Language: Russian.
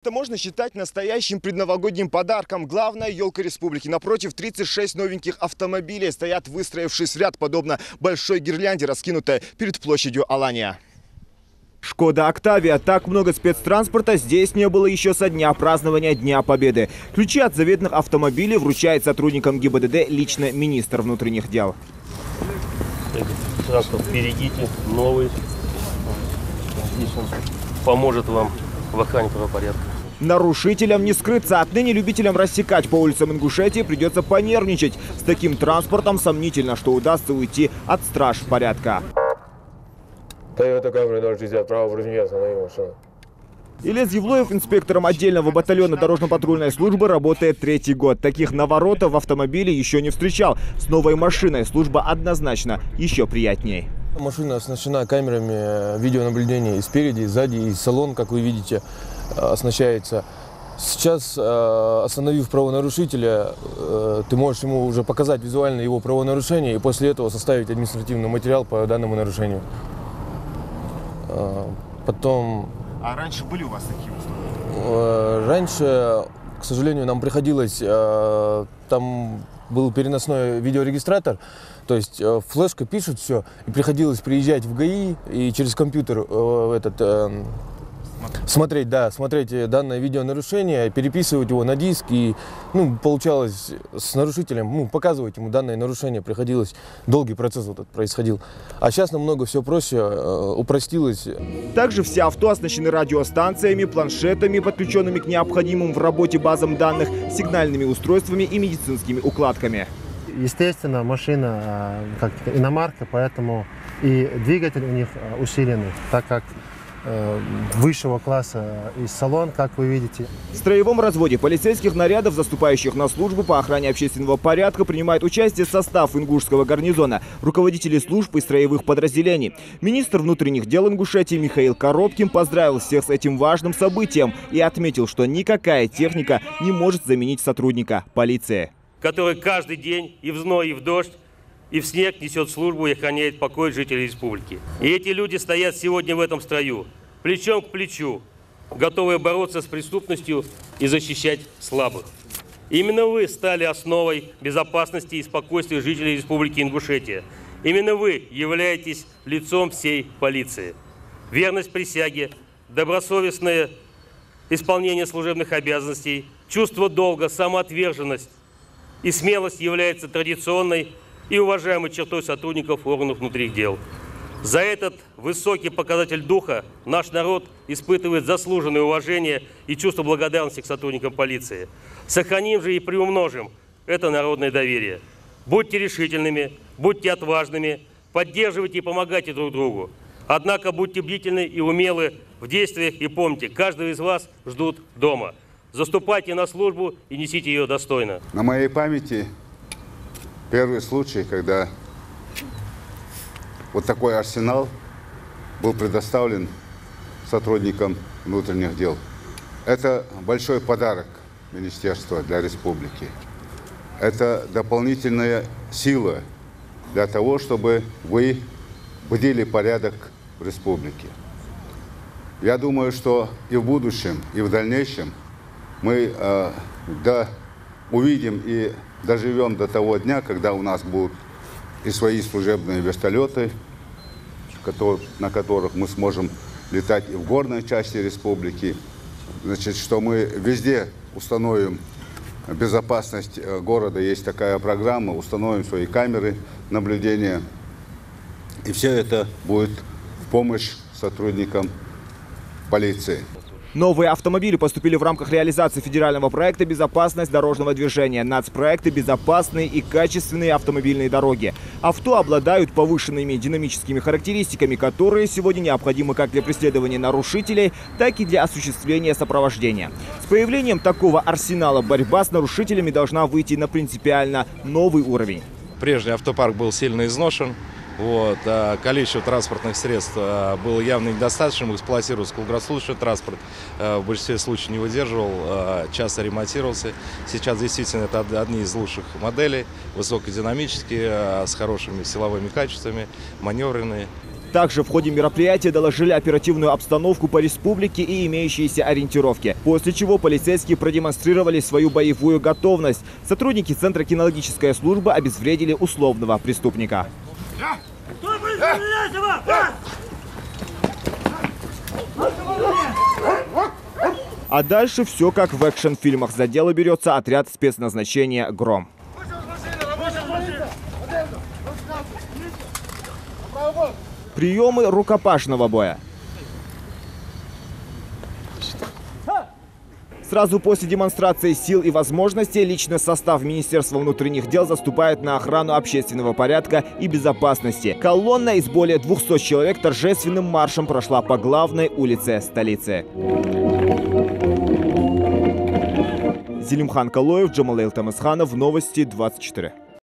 Это можно считать настоящим предновогодним подарком. Главная елка республики. Напротив 36 новеньких автомобилей стоят, выстроившись в ряд, подобно большой гирлянде, раскинутой перед площадью Алания. Шкода Октавия. Так много спецтранспорта здесь не было еще со дня празднования Дня Победы. Ключи от заветных автомобилей вручает сотрудникам ГИБДД лично министр внутренних дел. Транспорт берегите, новый. Здесь он поможет вам в охране правопорядка. Нарушителям не скрыться. Отныне любителям рассекать по улицам Ингушетии придется понервничать. С таким транспортом сомнительно, что удастся уйти от страж порядка. Toyota Camry 060, право вручения, останови машину. Ильяс Евлоев, инспектором отдельного батальона дорожно-патрульной службы, работает 3-й год. Таких наворотов в автомобиле еще не встречал. С новой машиной служба однозначно еще приятней. Машина оснащена камерами видеонаблюдения и спереди, и сзади, и салон, как вы видите, оснащается. Сейчас, остановив правонарушителя, ты можешь ему уже показать визуально его правонарушение и после этого составить административный материал по данному нарушению. Потом... А раньше были у вас такие условия? Раньше, к сожалению, нам приходилось... Там был переносной видеорегистратор, то есть флешка пишет все, и приходилось приезжать в ГАИ и через компьютер смотреть данное видеонарушение, переписывать его на диск, и получалось с нарушителем, показывать ему данное нарушение, приходилось, долгий процесс вот этот происходил. А сейчас намного все проще, упростилось. Также все авто оснащены радиостанциями, планшетами, подключенными к необходимым в работе базам данных, сигнальными устройствами и медицинскими укладками. Естественно, машина как иномарка, поэтому и двигатель у них усиленный, так как высшего класса и салон, как вы видите. В строевом разводе полицейских нарядов, заступающих на службу по охране общественного порядка, принимает участие состав ингушского гарнизона, руководители служб и строевых подразделений. Министр внутренних дел Ингушетии Михаил Коробкин поздравил всех с этим важным событием и отметил, что никакая техника не может заменить сотрудника полиции, который каждый день и в зной, и в дождь, и в снег несет службу и охраняет покой жителей республики. И эти люди стоят сегодня в этом строю, плечом к плечу, готовые бороться с преступностью и защищать слабых. Именно вы стали основой безопасности и спокойствия жителей республики Ингушетия. Именно вы являетесь лицом всей полиции. Верность присяге, добросовестное исполнение служебных обязанностей, чувство долга, самоотверженность и смелость являются традиционной и уважаемой чертой сотрудников органов внутренних дел. За этот высокий показатель духа наш народ испытывает заслуженное уважение и чувство благодарности к сотрудникам полиции. Сохраним же и приумножим это народное доверие. Будьте решительными, будьте отважными, поддерживайте и помогайте друг другу. Однако будьте бдительны и умелы в действиях и помните, каждого из вас ждут дома. Заступайте на службу и несите ее достойно. На моей памяти первый случай, когда вот такой арсенал был предоставлен сотрудникам внутренних дел. Это большой подарок министерства для республики. Это дополнительная сила для того, чтобы вы бдили порядок в республике. Я думаю, что и в будущем, и в дальнейшем мы увидим и доживем до того дня, когда у нас будут и свои служебные вертолеты, на которых мы сможем летать и в горной части республики. Значит, что мы везде установим безопасность города. Есть такая программа, установим свои камеры наблюдения. И все это будет в помощь сотрудникам полиции. Новые автомобили поступили в рамках реализации федерального проекта «Безопасность дорожного движения». Нацпроекты «Безопасные и качественные автомобильные дороги». Авто обладают повышенными динамическими характеристиками, которые сегодня необходимы как для преследования нарушителей, так и для осуществления сопровождения. С появлением такого арсенала борьба с нарушителями должна выйти на принципиально новый уровень. Прежний автопарк был сильно изношен. Количество транспортных средств было явно недостаточным, эксплуатировался круглосуточный транспорт, в большинстве случаев не выдерживал, часто ремонтировался. Сейчас действительно это одни из лучших моделей, высокодинамические, с хорошими силовыми качествами, маневренные. Также в ходе мероприятия доложили оперативную обстановку по республике и имеющиеся ориентировки, после чего полицейские продемонстрировали свою боевую готовность. Сотрудники Центра кинологической службы обезвредили условного преступника. А дальше все как в экшн-фильмах. За дело берется отряд спецназначения «Гром». Приемы рукопашного боя. Сразу после демонстрации сил и возможностей личный состав Министерства внутренних дел заступает на охрану общественного порядка и безопасности. Колонна из более 200 человек торжественным маршем прошла по главной улице столицы. Зелимхан Калоев, Джамалейл Тамасханов, Новости 24.